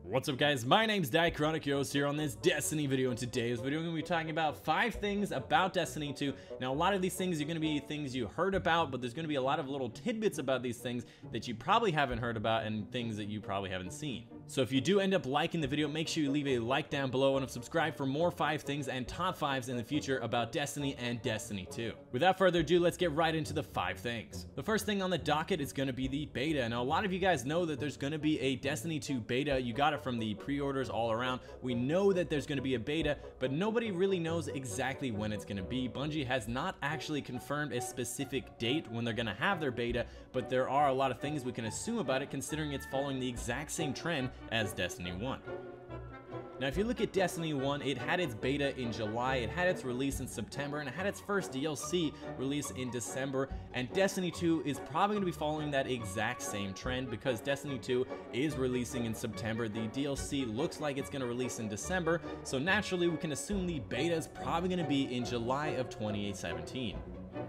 What's up guys, my name's Necrochasm here on this Destiny video. In today's video, I'm going to be talking about 5 things about Destiny 2. Now a lot of these things are going to be things you heard about, but there's going to be a lot of little tidbits about these things that you probably haven't heard about and things that you probably haven't seen. So if you do end up liking the video, make sure you leave a like down below and subscribe for more 5 things and top 5s in the future about Destiny and Destiny 2. Without further ado, let's get right into the 5 things. The first thing on the docket is going to be the beta. Now a lot of you guys know that there's going to be a Destiny 2 beta. You got it from the pre-orders all around. We know that there's going to be a beta, but nobody really knows exactly when it's going to be. Bungie has not actually confirmed a specific date when they're going to have their beta, but there are a lot of things we can assume about it considering it's following the exact same trend as Destiny 1. Now if you look at Destiny 1, it had its beta in July, it had its release in September, and it had its first DLC release in December, and Destiny 2 is probably going to be following that exact same trend because Destiny 2 is releasing in September. The DLC looks like it's going to release in December, so naturally we can assume the beta is probably going to be in July of 2017.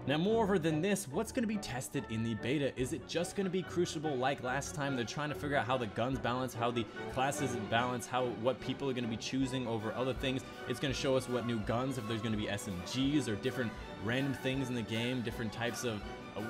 Now moreover than this, what's going to be tested in the beta? Is it just going to be Crucible like last time? They're trying to figure out how the guns balance, how the classes balance, what people are going to be choosing over other things. It's going to show us what new guns, if there's going to be SMGs or different random things in the game, different types of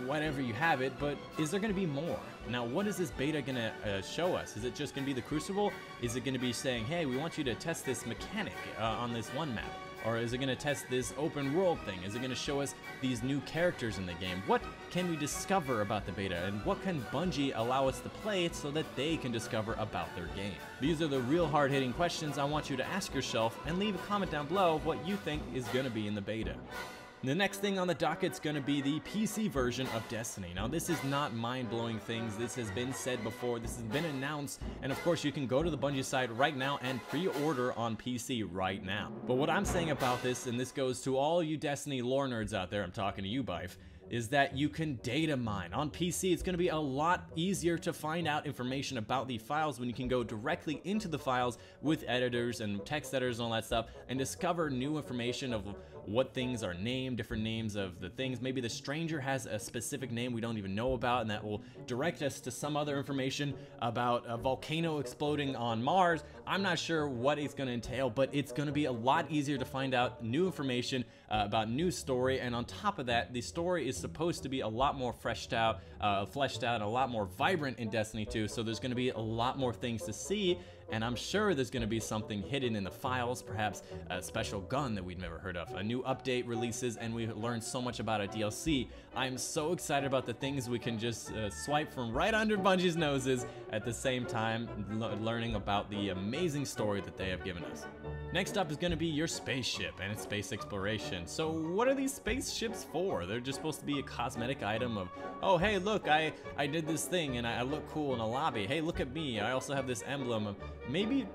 whatever you have it, but is there going to be more? Now what is this beta going to show us? Is it just going to be the Crucible? Is it going to be saying, hey, we want you to test this mechanic on this one map? Or is it going to test this open world thing? Is it going to show us these new characters in the game? What can we discover about the beta? And what can Bungie allow us to play so that they can discover about their game? These are the real hard-hitting questions I want you to ask yourself, and leave a comment down below of what you think is going to be in the beta. The next thing on the docket is going to be the PC version of Destiny. Now this is not mind-blowing things, this has been said before, this has been announced, and of course you can go to the Bungie site right now and pre-order on PC right now. But what I'm saying about this, and this goes to all you Destiny lore nerds out there, I'm talking to you, Bife, is that you can data mine. On PC, it's going to be a lot easier to find out information about the files when you can go directly into the files with editors and text editors and all that stuff and discover new information of what things are named, different names of the things. Maybe the stranger has a specific name we don't even know about, and that will direct us to some other information about a volcano exploding on Mars. I'm not sure what it's going to entail, but it's going to be a lot easier to find out new information about new story, and on top of that, the story is supposed to be a lot more fleshed out, and a lot more vibrant in Destiny 2, so there's going to be a lot more things to see, and I'm sure there's going to be something hidden in the files, perhaps a special gun that we've never heard of. A new update releases and we learn so much about a DLC. I'm so excited about the things we can just swipe from right under Bungie's noses at the same time learning about the amazing story that they have given us. Next up is going to be your spaceship and its space exploration. So what are these spaceships for? They're just supposed to be a cosmetic item of, oh hey look, I did this thing and I look cool in a lobby. Hey, look at me, I also have this emblem. Maybe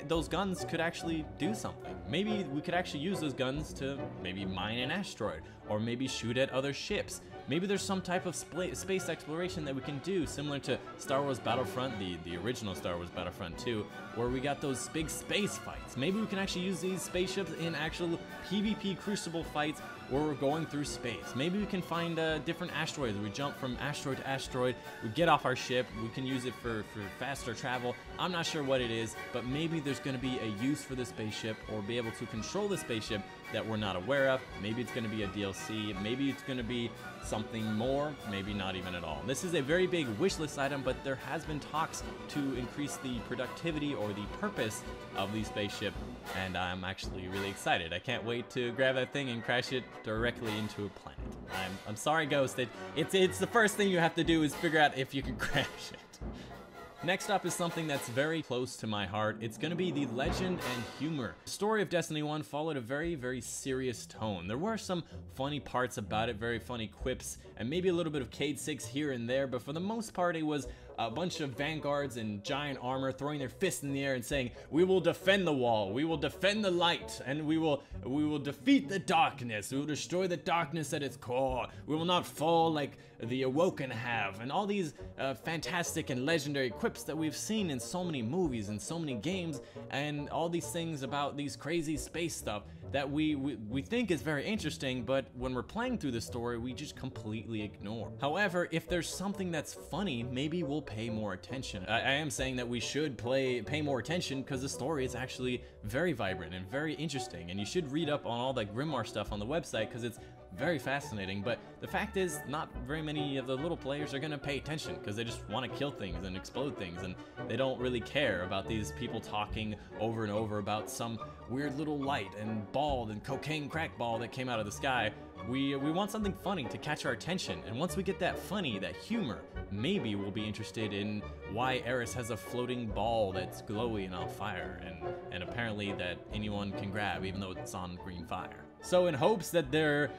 those guns could actually do something. Maybe we could actually use those guns to maybe mine an asteroid, or maybe shoot at other ships. Maybe there's some type of space exploration that we can do, similar to Star Wars Battlefront, the original Star Wars Battlefront 2, where we got those big space fights. Maybe we can actually use these spaceships in actual PvP Crucible fights where we're going through space. Maybe we can find different asteroids. We jump from asteroid to asteroid, we get off our ship, we can use it for faster travel. I'm not sure what it is, but maybe there's going to be a use for the spaceship, or be able to control the spaceship that we're not aware of. Maybe it's going to be a DLC, maybe it's going to be something more, maybe not even at all. This is a very big wish list item, but there has been talks to increase the productivity or the purpose of the spaceship, and I'm actually really excited. I can't wait to grab that thing and crash it directly into a planet. I'm sorry, Ghost, it's the first thing you have to do is figure out if you can crash it. Next up is something that's very close to my heart. It's going to be the legend and humor. The story of Destiny 1 followed a very, very serious tone. There were some funny parts about it, very funny quips, and maybe a little bit of Cade 6 here and there, but for the most part it was a bunch of vanguards in giant armor throwing their fists in the air and saying, we will defend the wall, we will defend the light, and we will defeat the darkness, we will destroy the darkness at its core, we will not fall like the Awoken have, and all these fantastic and legendary quips that we've seen in so many movies and so many games, and all these things about these crazy space stuff that we think is very interesting, but when we're playing through the story, we just completely ignore. However, if there's something that's funny, maybe we'll pay more attention. I am saying that we should pay more attention because the story is actually very vibrant and very interesting, and you should read up on all the Grimoire stuff on the website because it's very fascinating. But the fact is, not very many of the little players are gonna pay attention because they just want to kill things and explode things, and they don't really care about these people talking over and over about some weird little light and ball and cocaine crack ball that came out of the sky. We want something funny to catch our attention, and once we get that funny, that humor, maybe we'll be interested in why Eris has a floating ball that's glowy and on fire, and apparently that anyone can grab even though it's on green fire. So in hopes that there's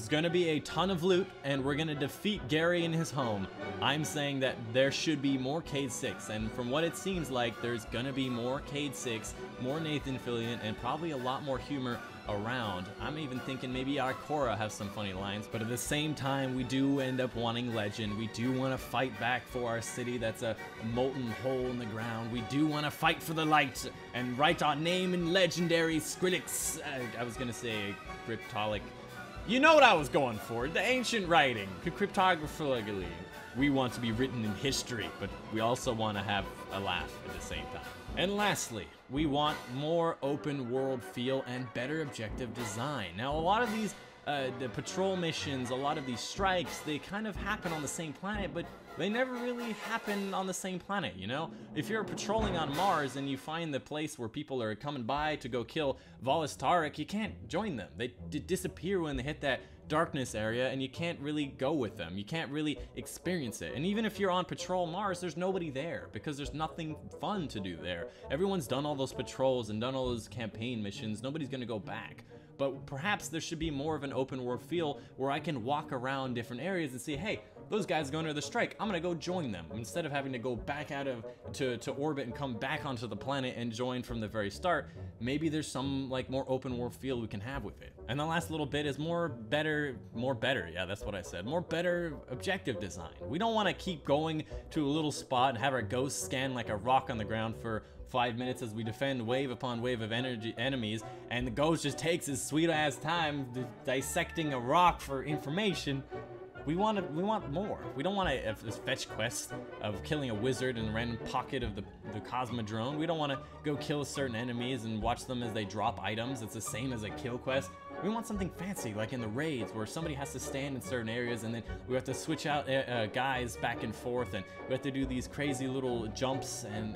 gonna be a ton of loot and we're gonna defeat Gary in his home, I'm saying that there should be more Cade 6, and from what it seems like, there's gonna be more Cade 6, more Nathan Fillion, and probably a lot more humor around. I'm even thinking maybe our Cora has some funny lines, but at the same time, we do end up wanting legend. We do want to fight back for our city that's a molten hole in the ground. We do want to fight for the light and write our name in legendary Skrillex. I was gonna say cryptolic. You know what I was going for, the ancient writing, cryptographically. We want to be written in history, but we also want to have a laugh at the same time. And lastly, we want more open world feel and better objective design. Now, a lot of these the patrol missions, a lot of these strikes, they kind of happen on the same planet, but they never really happen on the same planet, you know? If you're patrolling on Mars and you find the place where people are coming by to go kill Valis Tarek, you can't join them. They disappear when they hit that darkness area, and you can't really go with them. You can't really experience it. And even if you're on patrol Mars, there's nobody there because there's nothing fun to do there. Everyone's done all those patrols and done all those campaign missions. Nobody's gonna go back. But perhaps there should be more of an open world feel where I can walk around different areas and see, hey, those guys are going to the strike, I'm gonna go join them, instead of having to go back out of to orbit and come back onto the planet and join from the very start. Maybe there's some like more open world feel we can have with it. And the last little bit is more better, yeah, that's what I said, more better objective design. We don't want to keep going to a little spot and have our ghost scan like a rock on the ground for 5 minutes as we defend wave upon wave of enemies, and the ghost just takes his sweet ass time dissecting a rock for information. We want more. We don't want a fetch quest of killing a wizard in a random pocket of the Cosmodrome. We don't want to go kill certain enemies and watch them as they drop items. It's the same as a kill quest. We want something fancy, like in the raids, where somebody has to stand in certain areas and then we have to switch out guys back and forth, and we have to do these crazy little jumps and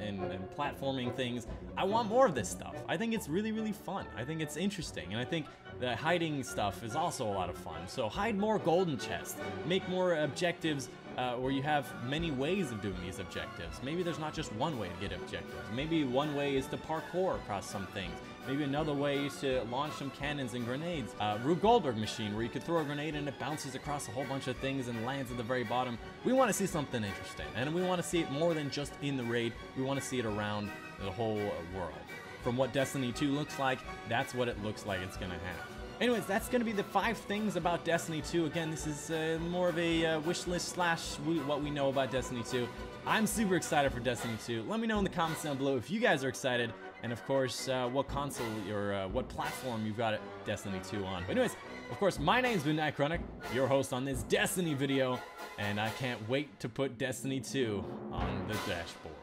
platforming things. I want more of this stuff. I think it's really, really fun. I think it's interesting, and I think the hiding stuff is also a lot of fun. So hide more golden chests, make more objectives where you have many ways of doing these objectives. Maybe there's not just one way to get objectives. Maybe one way is to parkour across some things. Maybe another way is to launch some cannons and grenades. Rube Goldberg machine, where you could throw a grenade and it bounces across a whole bunch of things and lands at the very bottom. We want to see something interesting, and we want to see it more than just in the raid. We want to see it around the whole world. From what Destiny 2 looks like, that's what it looks like it's gonna have. Anyways, that's going to be the 5 things about Destiny 2. Again, this is more of a wish list slash what we know about Destiny 2. I'm super excited for Destiny 2. Let me know in the comments down below if you guys are excited, and of course, what console or what platform you've got Destiny 2 on. But anyways, of course, my name's been Necrochasm, your host on this Destiny video, and I can't wait to put Destiny 2 on the dashboard.